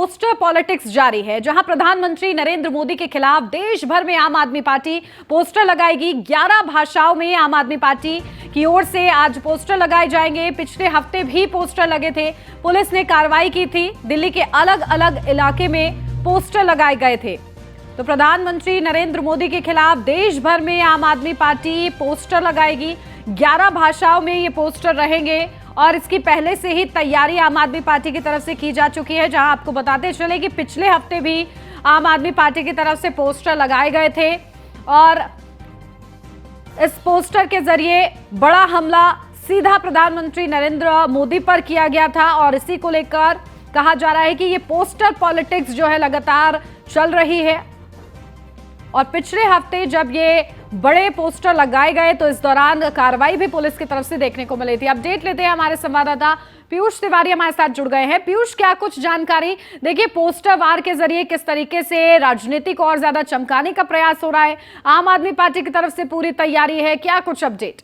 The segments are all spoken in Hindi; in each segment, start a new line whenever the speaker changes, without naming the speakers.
पोस्टर पॉलिटिक्स जारी है, जहां प्रधानमंत्री नरेंद्र मोदी के खिलाफ देश भर में आम आदमी पार्टी पोस्टर लगाएगी। 11 भाषाओं में आम आदमी पार्टी की ओर से आज पोस्टर लगाए जाएंगे। पिछले हफ्ते भी पोस्टर लगे थे, पुलिस ने कार्रवाई की थी। दिल्ली के अलग अलग इलाके में पोस्टर लगाए गए थे। तो प्रधानमंत्री नरेंद्र मोदी के खिलाफ देश भर में आम आदमी पार्टी पोस्टर लगाएगी। 11 भाषाओं में ये पोस्टर रहेंगे और इसकी पहले से ही तैयारी आम आदमी पार्टी की तरफ से की जा चुकी है। जहां आपको बताते चले कि पिछले हफ्ते भी आम आदमी पार्टी की तरफ से पोस्टर लगाए गए थे और इस पोस्टर के जरिए बड़ा हमला सीधा प्रधानमंत्री नरेंद्र मोदी पर किया गया था और इसी को लेकर कहा जा रहा है कि ये पोस्टर पॉलिटिक्स जो है लगातार चल रही है। और पिछले हफ्ते जब ये बड़े पोस्टर लगाए गए तो इस दौरान कार्रवाई भी पुलिस की तरफ से देखने को मिली थी। अपडेट लेते हैं, हमारे संवाददाता पीयूष तिवारी हमारे साथ जुड़ गए हैं। पीयूष, क्या कुछ जानकारी? देखिए, पोस्टर वार के जरिए किस तरीके से राजनीति को और ज्यादा चमकाने का प्रयास हो रहा है, आम आदमी पार्टी की तरफ से पूरी तैयारी है, क्या कुछ अपडेट?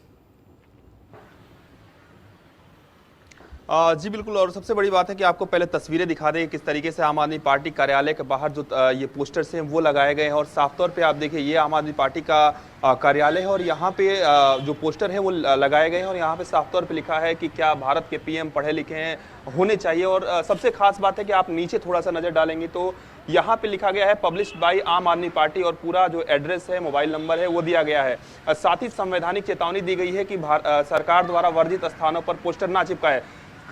जी बिल्कुल, और सबसे बड़ी बात है कि आपको पहले तस्वीरें दिखा दें किस तरीके से आम आदमी पार्टी कार्यालय के बाहर जो ये पोस्टर्स हैं वो लगाए गए हैं। और साफ तौर पे आप देखिए, ये आम आदमी पार्टी का कार्यालय है और यहाँ पे जो पोस्टर है वो लगाए गए हैं और यहाँ पे साफ तौर पे लिखा है कि क्या भारत के पीएम पढ़े लिखे हैं होने चाहिए। और सबसे खास बात है कि आप नीचे थोड़ा सा नजर डालेंगे तो यहाँ पे लिखा गया है पब्लिश्ड बाय आम आदमी पार्टी और पूरा जो एड्रेस है, मोबाइल नंबर है वो दिया गया है। साथ ही संवैधानिक चेतावनी दी गई है कि सरकार द्वारा वर्जित स्थानों पर पोस्टर ना चिपकाए।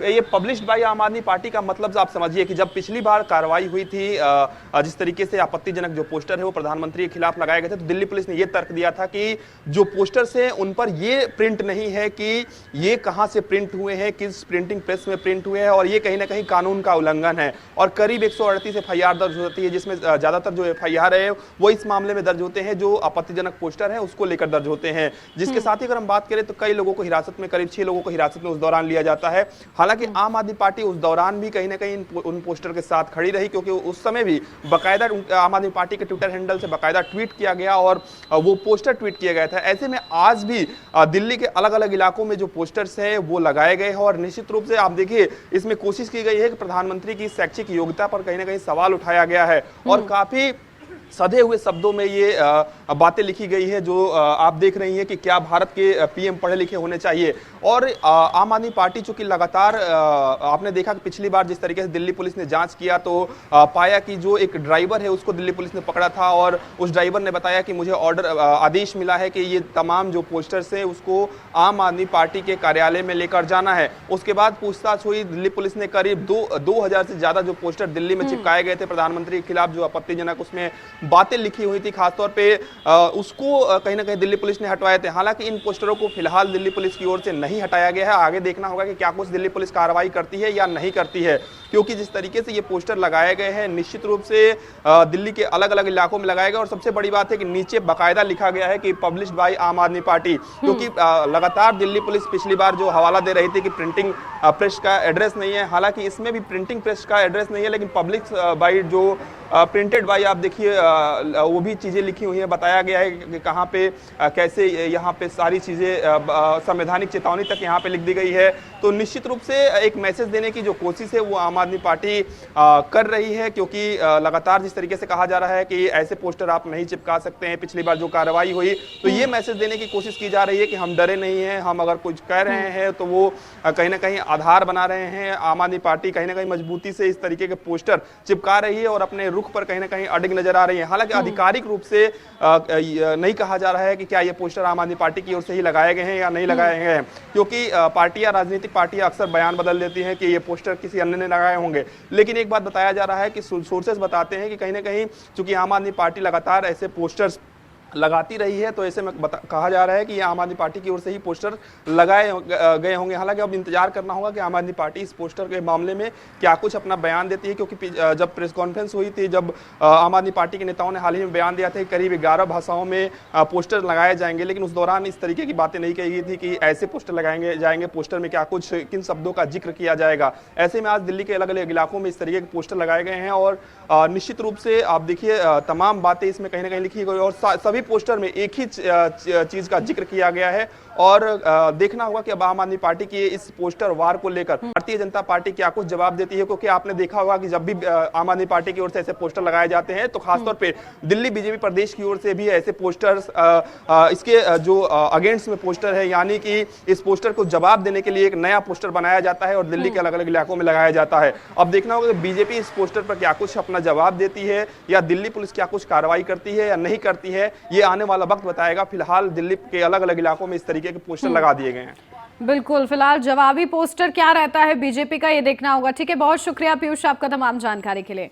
ये पब्लिश्ड बाय आम आदमी पार्टी का मतलब आप समझिए कि जब पिछली बार कार्रवाई हुई थी, जिस तरीके से आपत्तिजनक जो पोस्टर है वो प्रधानमंत्री के खिलाफ लगाए गए थे, तो दिल्ली पुलिस ने ये तर्क दिया था कि जो पोस्टर्स हैं उन पर ये प्रिंट नहीं है कि ये कहां से प्रिंट हुए हैं, किस प्रिंटिंग प्रेस में प्रिंट हुए हैं और ये कहीं ना कहीं कानून का उल्लंघन है। और करीब 138 एफआईआर दर्ज होती है, जिसमें ज्यादातर जो एफआईआर है वो इस मामले में दर्ज होते हैं जो आपत्तिजनक पोस्टर है उसको लेकर दर्ज होते हैं। जिसके साथ ही अगर हम बात करें तो कई लोगों को हिरासत में, करीब 6 लोगों को हिरासत में उस दौरान लिया जाता है। हालांकि आम आदमी पार्टी उस दौरान भी कहीं ना कहीं उन पोस्टर के साथ खड़ी रही, क्योंकि उस समय भी बकायदा आम आदमी पार्टी के ट्विटर हैंडल से बकायदा ट्वीट किया गया और वो पोस्टर ट्वीट किया गया था। ऐसे में आज भी दिल्ली के अलग अलग इलाकों में जो पोस्टर्स हैं वो लगाए गए हैं और निश्चित रूप से आप देखिए इसमें कोशिश की गई है कि प्रधानमंत्री की शैक्षिक योग्यता पर कहीं ना कहीं सवाल उठाया गया है और काफी सधे हुए शब्दों में ये बातें लिखी गई है जो आप देख रही हैं कि क्या भारत के पीएम पढ़े लिखे होने चाहिए। और आम आदमी पार्टी चूंकि लगातार आपने देखा कि पिछली बार जिस तरीके से दिल्ली पुलिस ने जांच किया तो पाया कि जो एक ड्राइवर है उसको दिल्ली पुलिस ने पकड़ा था और उस ड्राइवर ने बताया कि मुझे आदेश मिला है कि ये तमाम जो पोस्टर्स हैं उसको आम आदमी पार्टी के कार्यालय में लेकर जाना है। उसके बाद पूछताछ हुई, दिल्ली पुलिस ने करीब 2000 से ज्यादा जो पोस्टर दिल्ली में चिपकाए गए थे प्रधानमंत्री के खिलाफ जो आपत्तिजनक उसमें बातें लिखी हुई थी खासतौर पे, उसको कहीं ना कहीं दिल्ली पुलिस ने हटवाए थे। हालांकि इन पोस्टरों को फिलहाल दिल्ली पुलिस की ओर से नहीं हटाया गया है। आगे देखना होगा कि क्या कुछ दिल्ली पुलिस कार्रवाई करती है या नहीं करती है, क्योंकि जिस तरीके से ये पोस्टर लगाए गए हैं निश्चित रूप से दिल्ली के अलग अलग इलाकों में लगाए गए। और सबसे बड़ी बात है कि नीचे बाकायदा लिखा गया है कि पब्लिश्ड बाय आम आदमी पार्टी, क्योंकि लगातार दिल्ली पुलिस पिछली बार जो हवाला दे रही थी कि प्रिंटिंग प्रेस का एड्रेस नहीं है, हालांकि इसमें भी प्रिंटिंग प्रेस का एड्रेस नहीं है, लेकिन पब्लिक बाय जो प्रिंटेड बाय आप देखिए वो भी चीजें लिखी हुई है। बताया गया है कि कहाँ पे कैसे यहाँ पे सारी चीजें संवैधानिक चेतावनी तक यहाँ पे लिख दी गई है। तो निश्चित रूप से एक मैसेज देने की जो कोशिश है वो आम आदमी पार्टी कर रही है, क्योंकि लगातार जिस तरीके से कहा जा रहा है कि ऐसे पोस्टर आप नहीं चिपका सकते हैं। पिछली बार जो कार्रवाई हुई तो ये मैसेज देने की कोशिश की जा रही है कि हम डरे नहीं हैं, हम अगर कुछ कह रहे हैं तो वो कहीं ना कहीं आधार बना रहे हैं। आम आदमी पार्टी कहीं ना कहीं मजबूती से इस तरीके के पोस्टर चिपका रही है और अपने रुख पर कहीं ना कहीं अडिग नजर आ रही है। हालांकि आधिकारिक रूप से नहीं कहा जा रहा है कि क्या ये पोस्टर आम आदमी पार्टी की ओर से ही लगाए गए हैं या नहीं लगाए गए हैं, क्योंकि पार्टियां, राजनीतिक पार्टियां अक्सर बयान बदल देती हैं कि ये पोस्टर किसी अन्य ने लगाए होंगे। लेकिन एक बात बताया जा रहा है कि सोर्सेस बताते हैं कि कहीं ना कहीं चूंकि आम आदमी पार्टी लगातार ऐसे पोस्टर्स लगाती रही है तो ऐसे में कहा जा रहा है कि ये आम आदमी पार्टी की ओर से ही पोस्टर लगाए गए होंगे। हालांकि अब इंतजार करना होगा कि आम आदमी पार्टी इस पोस्टर के मामले में क्या कुछ अपना बयान देती है, क्योंकि जब प्रेस कॉन्फ्रेंस हुई थी, जब आम आदमी पार्टी के नेताओं ने हाल ही में बयान दिया था कि करीब 11 भाषाओं में पोस्टर लगाए जाएंगे, लेकिन उस दौरान इस तरीके की बातें नहीं कही गई थी कि ऐसे पोस्टर लगाएंगे जाएंगे, पोस्टर में क्या कुछ किन शब्दों का जिक्र किया जाएगा। ऐसे में आज दिल्ली के अलग अलग इलाकों में इस तरीके के पोस्टर लगाए गए हैं और निश्चित रूप से आप देखिए तमाम बातें इसमें कहीं ना कहीं लिखी गई और सभी सभी पोस्टर में एक ही चीज का जिक्र किया गया है। और देखना होगा कि अब आम आदमी पार्टी की इस पोस्टर वार को लेकर भारतीय जनता पार्टी क्या कुछ जवाब देती है, क्योंकि आपने देखा होगा कि जब भी आम आदमी पार्टी की ओर से ऐसे पोस्टर लगाए जाते हैं तो खासतौर पे दिल्ली बीजेपी प्रदेश की ओर से भी ऐसे पोस्टर्स इसके जो अगेंस्ट में पोस्टर है, यानी कि इस पोस्टर को जवाब देने के लिए एक नया पोस्टर बनाया जाता है और दिल्ली के अलग अलग इलाकों में लगाया जाता है। अब देखना होगा कि बीजेपी इस पोस्टर पर क्या कुछ अपना जवाब देती है या दिल्ली पुलिस क्या कुछ कार्रवाई करती है या नहीं करती है, ये आने वाला वक्त बताएगा। फिलहाल दिल्ली के अलग अलग इलाकों में इस तरीके के पोस्टर लगा दिए गए हैं।
बिल्कुल, फिलहाल जवाबी पोस्टर क्या रहता है बीजेपी का, ये देखना होगा। ठीक है, बहुत शुक्रिया पीयूष आपका तमाम जानकारी के लिए।